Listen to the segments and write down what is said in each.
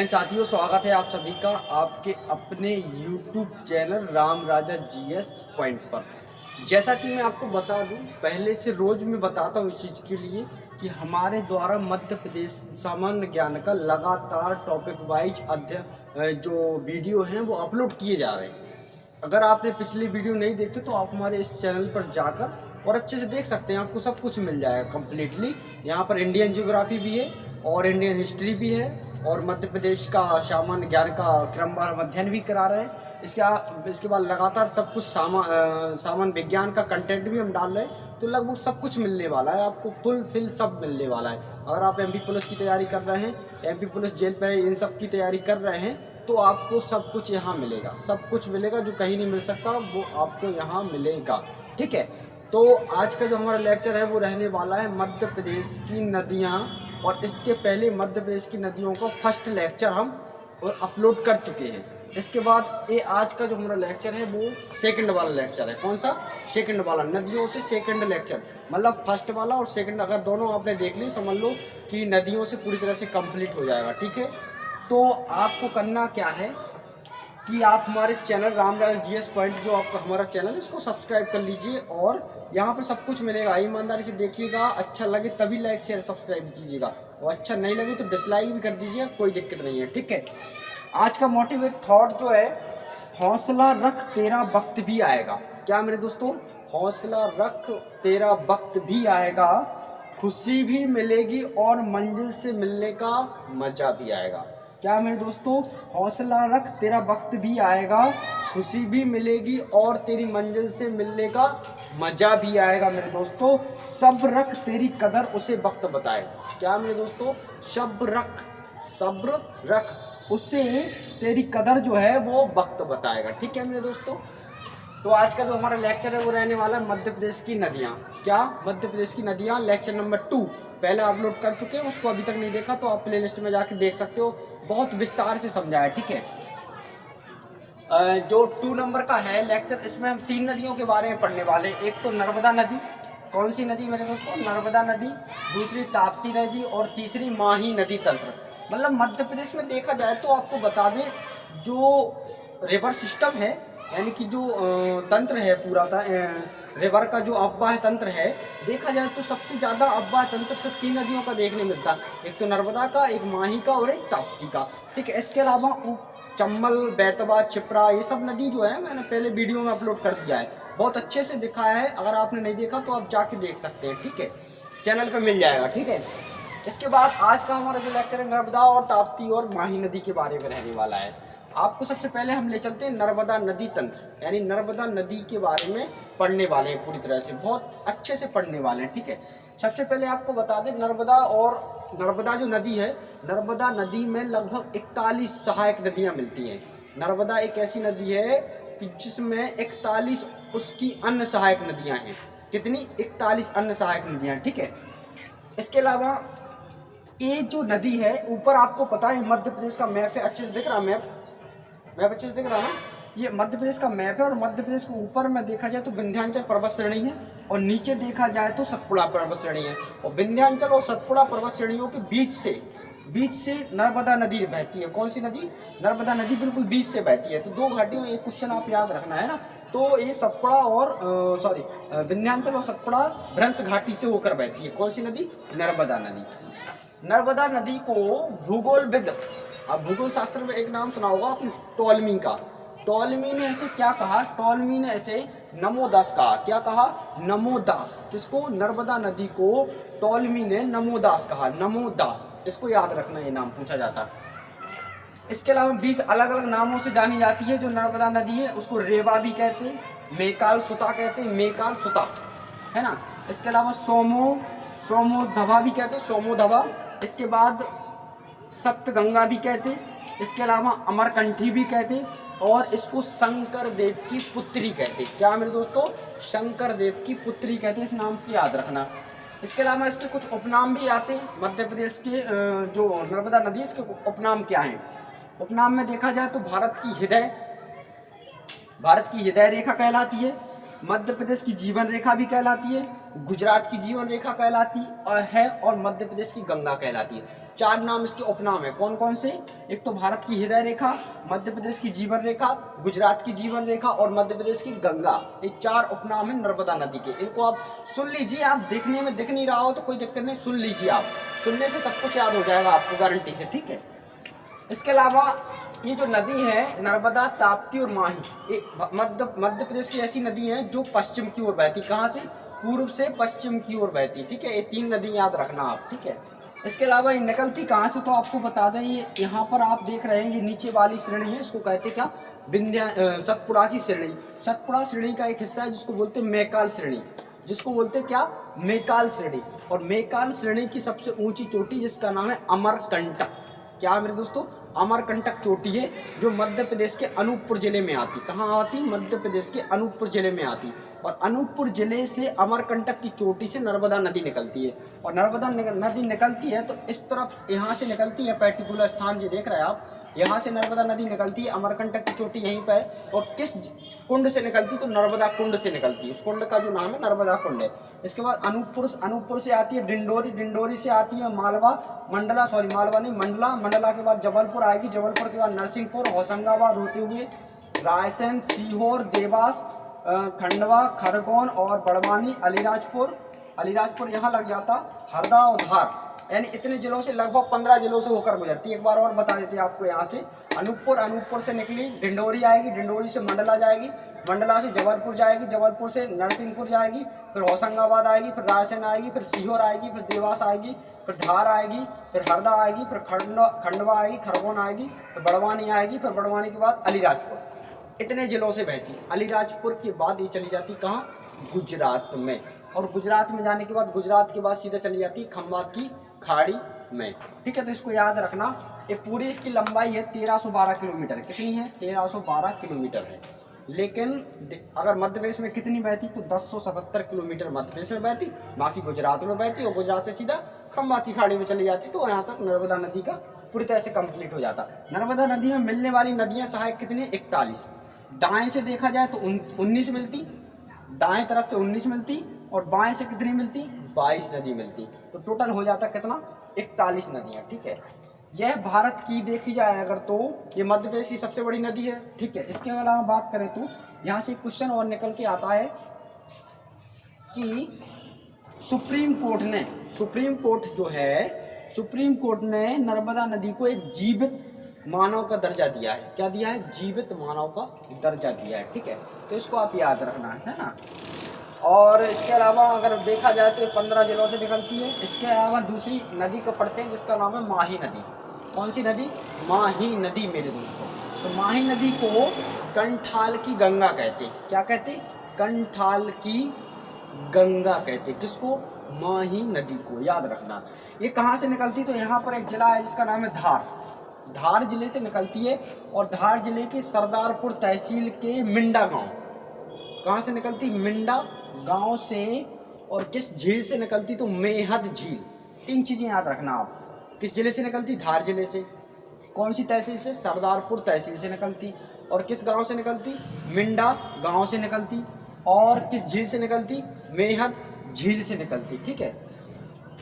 बहन साथियों, स्वागत है आप सभी का आपके अपने YouTube चैनल राम राजा GS पॉइंट पर। जैसा कि मैं आपको बता दूं, पहले से रोज़ मैं बताता हूं इस चीज़ के लिए कि हमारे द्वारा मध्य प्रदेश सामान्य ज्ञान का लगातार टॉपिक वाइज अध्ययन जो वीडियो हैं वो अपलोड किए जा रहे हैं। अगर आपने पिछली वीडियो नहीं देखी तो आप हमारे इस चैनल पर जाकर और अच्छे से देख सकते हैं, आपको सब कुछ मिल जाएगा कम्प्लीटली। यहाँ पर इंडियन ज्योग्राफी भी है और इंडियन हिस्ट्री भी है और मध्य प्रदेश का सामान्य ज्ञान का क्रमवार अध्ययन भी करा रहे हैं। इसके बाद लगातार सब कुछ सामान्य विज्ञान का कंटेंट भी हम डाल रहे हैं, तो लगभग सब कुछ मिलने वाला है आपको, फुल फिल सब मिलने वाला है। अगर आप MP पुलिस की तैयारी कर रहे हैं, MP पुलिस जेल पर इन सब की तैयारी कर रहे हैं, तो आपको सब कुछ यहाँ मिलेगा। सब कुछ मिलेगा जो कहीं नहीं मिल सकता, वो आपको यहाँ मिलेगा। ठीक है, तो आज का जो हमारा लेक्चर है वो रहने वाला है मध्य प्रदेश की नदियाँ। और इसके पहले मध्य प्रदेश की नदियों का फर्स्ट लेक्चर हम अपलोड कर चुके हैं। इसके बाद ये आज का जो हमारा लेक्चर है वो सेकंड वाला लेक्चर है। कौन सा? सेकंड वाला, नदियों से सेकंड लेक्चर, मतलब फर्स्ट वाला और सेकंड अगर दोनों आपने देख ली, समझ लो कि नदियों से पूरी तरह से कंप्लीट हो जाएगा। ठीक है, तो आपको करना क्या है कि आप हमारे चैनल राम राजा GS पॉइंट, जो आपका हमारा चैनल है, उसको सब्सक्राइब कर लीजिए और यहाँ पर सब कुछ मिलेगा। ईमानदारी से देखिएगा, अच्छा लगे तभी लाइक शेयर सब्सक्राइब कीजिएगा और अच्छा नहीं लगे तो डिसलाइक भी कर दीजिएगा, कोई दिक्कत नहीं है। ठीक है, आज का मोटिवेट थॉट जो है, हौसला रख तेरा वक्त भी आएगा। क्या मेरे दोस्तों? हौसला रख तेरा वक्त भी आएगा, खुशी भी मिलेगी और मंजिल से मिलने का मजा भी आएगा। क्या मेरे दोस्तों? हौसला रख तेरा वक्त भी आएगा, खुशी भी मिलेगी और तेरी मंजिल से मिलने का मजा भी आएगा। मेरे दोस्तों, सब्र रख तेरी कदर उसे वक्त बताएगा। क्या मेरे दोस्तों? सब्र रख उसे तेरी कदर जो है वो वक्त बताएगा। ठीक है मेरे दोस्तों, तो आज का जो हमारा लेक्चर है वो रहने वाला है मध्य प्रदेश की नदियाँ। क्या? मध्य प्रदेश की नदियाँ, लेक्चर नंबर 2 पहले अपलोड कर चुके हैं। उसको अभी तक नहीं देखा तो आप प्लेलिस्ट में जाके देख सकते हो, बहुत विस्तार से समझाया। ठीक है, जो 2 नंबर का है लेक्चर, इसमें हम 3 नदियों के बारे में पढ़ने वाले। एक तो नर्मदा नदी। कौन सी नदी मेरे दोस्तों? नर्मदा नदी। दूसरी ताप्ती नदी और तीसरी माही नदी तंत्र। मतलब मध्य प्रदेश में देखा जाए तो आपको बता दें, जो रिवर सिस्टम है, यानी कि जो तंत्र है पूरा रिवर का जो अफवाह तंत्र है, देखा जाए तो सबसे ज़्यादा अफवाह तंत्र सिर्फ 3 नदियों का देखने मिलता है। एक तो नर्मदा का, एक माही का और एक ताप्ती का। ठीक है, इसके अलावा चंबल, बेतवा, छिप्रा, ये सब नदी जो है मैंने पहले वीडियो में अपलोड कर दिया है, बहुत अच्छे से दिखाया है। अगर आपने नहीं देखा तो आप जाके देख सकते हैं। ठीक है, चैनल पे मिल जाएगा। ठीक है, इसके बाद आज का हमारा जो लेक्चर है नर्मदा और ताप्ती और माही नदी के बारे में रहने वाला है। आपको सबसे पहले हम ले चलते हैं नर्मदा नदी तंत्र, यानी नर्मदा नदी के बारे में पढ़ने वाले हैं, पूरी तरह से बहुत अच्छे से पढ़ने वाले हैं। ठीक है, सबसे पहले आपको बता दें, नर्मदा जो नदी है, नर्मदा नदी में लगभग 41 सहायक नदियाँ मिलती हैं। नर्मदा एक ऐसी नदी है कि जिसमें 41 उसकी अन्य सहायक नदियाँ हैं। कितनी? 41 अन्य सहायक नदियाँ। ठीक है, इसके अलावा ये जो नदी है, ऊपर आपको पता है मध्य प्रदेश का मैप है, अच्छे से दिख रहा मैप अच्छे से दिख रहा ना? ये मध्य प्रदेश का मैप है और मध्य प्रदेश को ऊपर में देखा जाए तो विंध्याचल पर्वत श्रेणी है और नीचे देखा जाए तो सतपुड़ा पर्वत श्रेणी है। और विंध्याचल और सतपुड़ा पर्वत श्रेणियों के बीच से नर्मदा नदी बहती है। कौन सी नदी? नर्मदा नदी बिल्कुल बीच से बहती है। तो 2 घाटियों, एक क्वेश्चन आप याद रखना है ना, तो ये सतपुड़ा और विंध्याचल और सतपुड़ा भ्रंश घाटी से होकर बहती है। कौन सी नदी? नर्मदा नदी। नर्मदा नदी को भूगोलविद, अब भूगोल शास्त्र में एक नाम सुना होगा आपने, टॉलमी का। टॉलमी ने ऐसे क्या कहा? टॉलमी ने ऐसे नमोदास कहा। क्या कहा? नमोदास। किसको? नर्मदा नदी को टॉलमी ने नमोदास कहा। नमोदास, इसको याद रखना, ये नाम पूछा जाता। इसके अलावा 20 अलग अलग नामों से जानी जाती है जो नर्मदा नदी है। उसको रेवा भी कहते हैं, मेकाल सुता कहते हैं, मेकाल सुता, है ना। इसके अलावा सोमोधवा भी कहते हैं, सोमोधवा। इसके बाद सप्तगंगा भी कहते, इसके अलावा अमरकंठी भी कहते और इसको शंकर देव की पुत्री कहते। क्या मेरे दोस्तों? शंकर देव की पुत्री कहते, इस नाम की याद रखना। इसके अलावा इसके कुछ उपनाम भी आते हैं। मध्य प्रदेश के जो नर्मदा नदी, इसके उपनाम क्या हैं? उपनाम में देखा जाए तो भारत की हृदय रेखा कहलाती है। मध्य प्रदेश की जीवन रेखा भी कहलाती है, गुजरात की जीवन रेखा कहलाती है और मध्य प्रदेश की गंगा कहलाती है। 4 नाम इसके उपनाम है। कौन कौन से? एक तो भारत की हृदय रेखा, मध्य प्रदेश की जीवन रेखा, गुजरात की जीवन रेखा और मध्य प्रदेश की गंगा। ये 4 उपनाम है नर्मदा नदी के। इनको आप सुन लीजिए, आप देखने में दिख नहीं रहा हो तो कोई दिक्कत नहीं, सुन लीजिए, आप सुनने से सब कुछ याद हो जाएगा आपको गारंटी से, ठीक है। इसके अलावा ये जो नदी है नर्मदा, ताप्ती और माही, ये मध्य प्रदेश की ऐसी नदी है जो पश्चिम की ओर बहती। कहाँ से? पूर्व से पश्चिम की ओर बहती, ठीक है। ये 3 नदी याद रखना आप, ठीक है। इसके अलावा ये निकलती कहाँ से तो आपको बता दें, ये यहाँ पर आप देख रहे हैं, ये नीचे वाली श्रेणी है, इसको कहते क्या? सतपुड़ा की श्रेणी। सतपुड़ा श्रेणी का एक हिस्सा है जिसको बोलते हैं मैकाल श्रेणी, जिसको बोलते क्या? मैकाल श्रेणी। और मैकाल श्रेणी की सबसे ऊंची चोटी जिसका नाम है अमरकंटक। क्या है मेरे दोस्तों? अमरकंटक चोटी है जो मध्य प्रदेश के अनूपपुर जिले में आती। कहाँ आती? मध्य प्रदेश के अनूपपुर जिले में आती। और अनूपपुर जिले से अमरकंटक की चोटी से नर्मदा नदी निकलती है। और नर्मदा नदी निकलती है तो इस तरफ यहाँ से निकलती है, पर्टिकुलर स्थान जो देख रहे हैं आप, यहाँ से नर्मदा नदी निकलती है। अमरकंटक की चोटी यहीं पर है। और किस कुंड से निकलती? तो नर्मदा कुंड से निकलती है। उस कुंड का जो नाम है नर्मदा कुंड है। इसके बाद अनूपपुर से आती है डिंडोरी, डिंडोरी से आती है मालवा, मंडला, सॉरी मालवा नहीं, मंडला, मंडला के बाद जबलपुर आएगी, जबलपुर के बाद नरसिंहपुर, होशंगाबाद होते हुए रायसेन, सीहोर, देवास, खंडवा, खरगोन और बड़वानी, अलीराजपुर, अलीराजपुर यहाँ लग जाता, हरदा और धार, यानी इतने जिलों से, लगभग 15 जिलों से होकर गुजरती है। एक बार और बता देते हैं आपको। यहाँ से अनूपपुर से निकली, डिंडोरी आएगी, डिंडोरी से मंडला जाएगी, मंडला से जबलपुर जाएगी, जबलपुर से नरसिंहपुर जाएगी, फिर होशंगाबाद आएगी, फिर रायसेन आएगी, फिर सीहोर आएगी, फिर देवास आएगी, फिर धार आएगी, फिर हरदा आएगी, फिर खंडवा आएगी, खरगोन आएगी, फिर बड़वानी आएगी, फिर बड़वानी के बाद अलीराजपुर। इतने जिलों से बहती। अलीराजपुर के बाद ये चली जाती कहाँ? गुजरात में। और गुजरात में जाने के बाद, गुजरात के बाद सीधा चली जाती खंभात की खाड़ी में, ठीक है। तो इसको याद रखना। ये पूरी इसकी लंबाई है 1312 किलोमीटर। कितनी है? 1312 किलोमीटर है। लेकिन अगर मध्य प्रदेश में कितनी बहती? तो 1077 किलोमीटर मध्य प्रदेश में बहती, बाकी गुजरात में बहती, और गुजरात से सीधा खंभात की खाड़ी में चली जाती। तो यहाँ तक नर्मदा नदी का पूरी तरह से कंप्लीट हो जाता। नर्मदा नदी में मिलने वाली नदियाँ सहायक कितनी? 41। दाएं से देखा जाए तो 19 मिलती, दाएं तरफ से 19 मिलती, और बाएं से कितनी मिलती? 22 नदी मिलती। तो टोटल हो जाता कितना? 41 नदियाँ, ठीक है। यह भारत की देखी जाए अगर तो ये मध्य प्रदेश की सबसे बड़ी नदी है, ठीक है। इसके अलावा बात करें तो यहाँ से क्वेश्चन और निकल के आता है कि सुप्रीम कोर्ट ने नर्मदा नदी को एक जीवित मानव का दर्जा दिया है। क्या दिया है? जीवित मानव का दर्जा दिया है, ठीक है। तो इसको आप याद रखना है ना। और इसके अलावा अगर देखा जाए तो 15 जिलों से निकलती है। इसके अलावा दूसरी नदी को पढ़ते हैं जिसका नाम है माही नदी। कौन सी नदी? माही नदी मेरे दोस्तों। तो माही नदी को कंठाल की गंगा कहते हैं। क्या कहते? कंठाल की गंगा कहते। किसको? माही नदी को, याद रखना। ये कहाँ से निकलती? तो यहाँ पर एक जिला है जिसका नाम है धार। धार जिले से निकलती है। और धार जिले के सरदारपुर तहसील के मिंडा गांव। कहाँ से निकलती? मिंडा गांव से। और किस झील से निकलती? तो मेहद झील। 3 चीजें याद रखना आप। किस जिले से निकलती? धार जिले से। कौन सी तहसील से? सरदारपुर तहसील से निकलती। और किस गांव से निकलती? मिंडा गांव से निकलती। और किस झील से निकलती? मेहद झील से निकलती, ठीक है।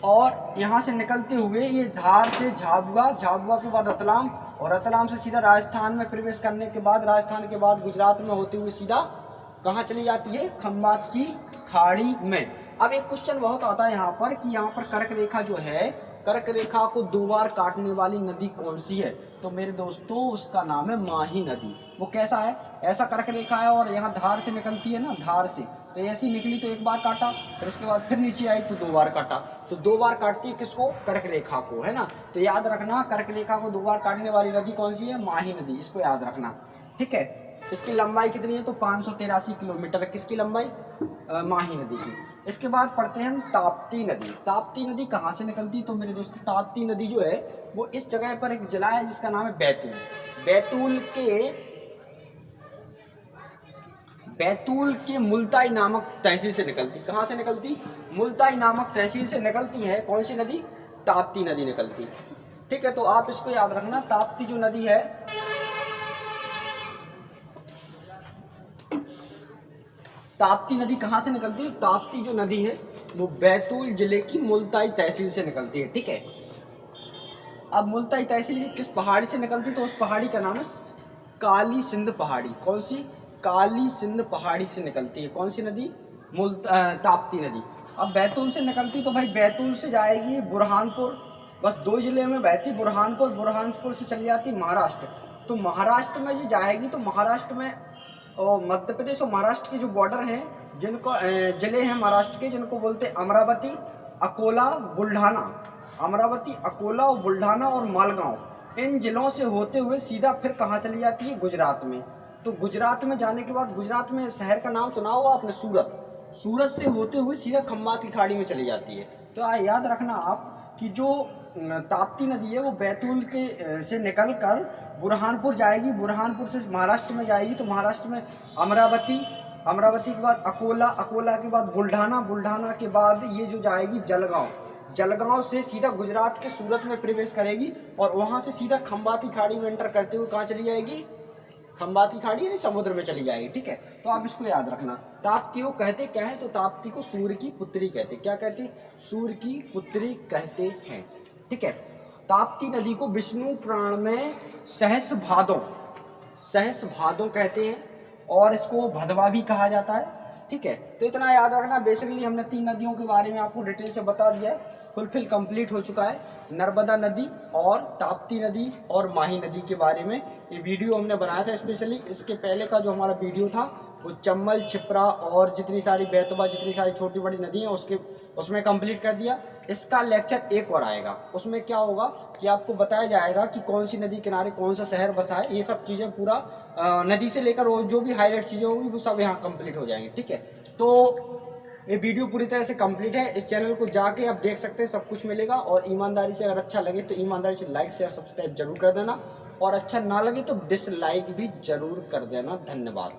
और यहाँ से निकलते हुए ये धार से झाबुआ, झाबुआ के बाद रतलाम, और रतलाम से सीधा राजस्थान में प्रवेश करने के बाद, राजस्थान के बाद गुजरात में होते हुए सीधा कहाँ चली जाती है? खंभात की खाड़ी में। अब एक क्वेश्चन बहुत आता है यहाँ पर कि यहाँ पर कर्क रेखा जो है, कर्क रेखा को 2 बार काटने वाली नदी कौन सी है? तो मेरे दोस्तों उसका नाम है माही नदी। वो कैसा है? ऐसा कर्क रेखा है और यहाँ धार से निकलती है ना, धार से। तो ऐसी निकली तो 1 बार काटा, फिर उसके बाद फिर नीचे आई तो 2 बार काटा। तो 2 बार काटती है किसको? कर्क रेखा को, है ना। तो याद रखना कर्क रेखा को 2 बार काटने वाली नदी कौन सी है? माही नदी। इसको याद रखना, ठीक है। इसकी लंबाई कितनी है? तो 583 किलोमीटर। किसकी लंबाई? माही नदी की। इसके बाद पढ़ते हैं हम ताप्ती नदी। ताप्ती नदी कहाँ से निकलती? तो मेरे दोस्तों ताप्ती नदी जो है वो इस जगह पर एक जिला है जिसका नाम है बैतूल के मुल्ताई नामक तहसील से निकलती। कहाँ से निकलती? मुल्ताई नामक तहसील से निकलती है। कौन सी नदी? ताप्ती नदी निकलती, ठीक है। तो आप इसको याद रखना। ताप्ती जो नदी है ताप्ती नदी कहाँ से निकलती है? ताप्ती जो नदी है वो बैतूल जिले की मुल्ताई तहसील से निकलती है, ठीक है। अब मुल्ताई तहसील की किस पहाड़ी से निकलती है? तो उस पहाड़ी का नाम है काली सिंध पहाड़ी। कौन सी? काली सिंध पहाड़ी से निकलती है। कौन सी नदी? ताप्ती नदी। अब बैतूल से निकलती तो भाई बैतूल से जाएगी बुरहानपुर, बस 2 जिले में बहती, बुरहानपुर से चली जाती महाराष्ट्र। तो महाराष्ट्र में जो जाएगी तो महाराष्ट्र में और मध्य प्रदेश और महाराष्ट्र के जो बॉर्डर हैं, जिनको जिले हैं महाराष्ट्र के, जिनको बोलते हैं अमरावती, अकोला, बुल्ढाना। अमरावती, अकोला और बुल्ढाना और मालगांव, इन जिलों से होते हुए सीधा फिर कहाँ चली जाती है? गुजरात में। तो गुजरात में जाने के बाद, गुजरात में शहर का नाम सुना होगा आपने, सूरत। सूरत से होते हुए सीधा खंबात की खाड़ी में चली जाती है। तो याद रखना आप कि जो ताप्ती नदी है वो बैतूल के से निकल कर बुरहानपुर जाएगी, बुरहानपुर से महाराष्ट्र में जाएगी, तो महाराष्ट्र में अमरावती, अमरावती के बाद अकोला, अकोला के बाद बुल्ढाना, बुल्ढाना के बाद ये जो जाएगी जलगांव, जलगांव से सीधा गुजरात के सूरत में प्रवेश करेगी और वहाँ से सीधा खंबात की खाड़ी में एंटर करते हुए कहाँ चली जाएगी? खंबात की खाड़ी यानी समुद्र में चली जाएगी, ठीक है। तो आप इसको याद रखना। ताप्ती को कहते क्या है? तो ताप्ती को सूर्य की पुत्री कहते। क्या कहते? सूर्य की पुत्री कहते हैं, ठीक है। ताप्ती नदी को विष्णु पुराण में सहस भादों कहते हैं और इसको भदवा भी कहा जाता है, ठीक है। तो इतना याद रखना। बेसिकली हमने 3 नदियों के बारे में आपको डिटेल से बता दिया है, फुलफिल कंप्लीट हो चुका है। नर्मदा नदी और ताप्ती नदी और माही नदी के बारे में ये वीडियो हमने बनाया था स्पेशली। इसके पहले का जो हमारा वीडियो था वो चंबल, छिप्रा और जितनी सारी बेतवा, जितनी सारी छोटी बड़ी नदी हैं उसमें कंप्लीट कर दिया। इसका लेक्चर एक और आएगा, उसमें क्या होगा कि आपको बताया जाएगा कि कौन सी नदी किनारे कौन सा शहर बसा है। ये सब चीज़ें पूरा नदी से लेकर जो भी हाईलाइट चीज़ें होंगी वो सब यहाँ कंप्लीट हो जाएंगी, ठीक है। तो ये वीडियो पूरी तरह से कंप्लीट है। इस चैनल को जाके आप देख सकते हैं, सब कुछ मिलेगा। और ईमानदारी से अगर अच्छा लगे तो ईमानदारी से लाइक, शेयर, सब्सक्राइब जरूर कर देना और अच्छा ना लगे तो डिसलाइक भी जरूर कर देना। धन्यवाद।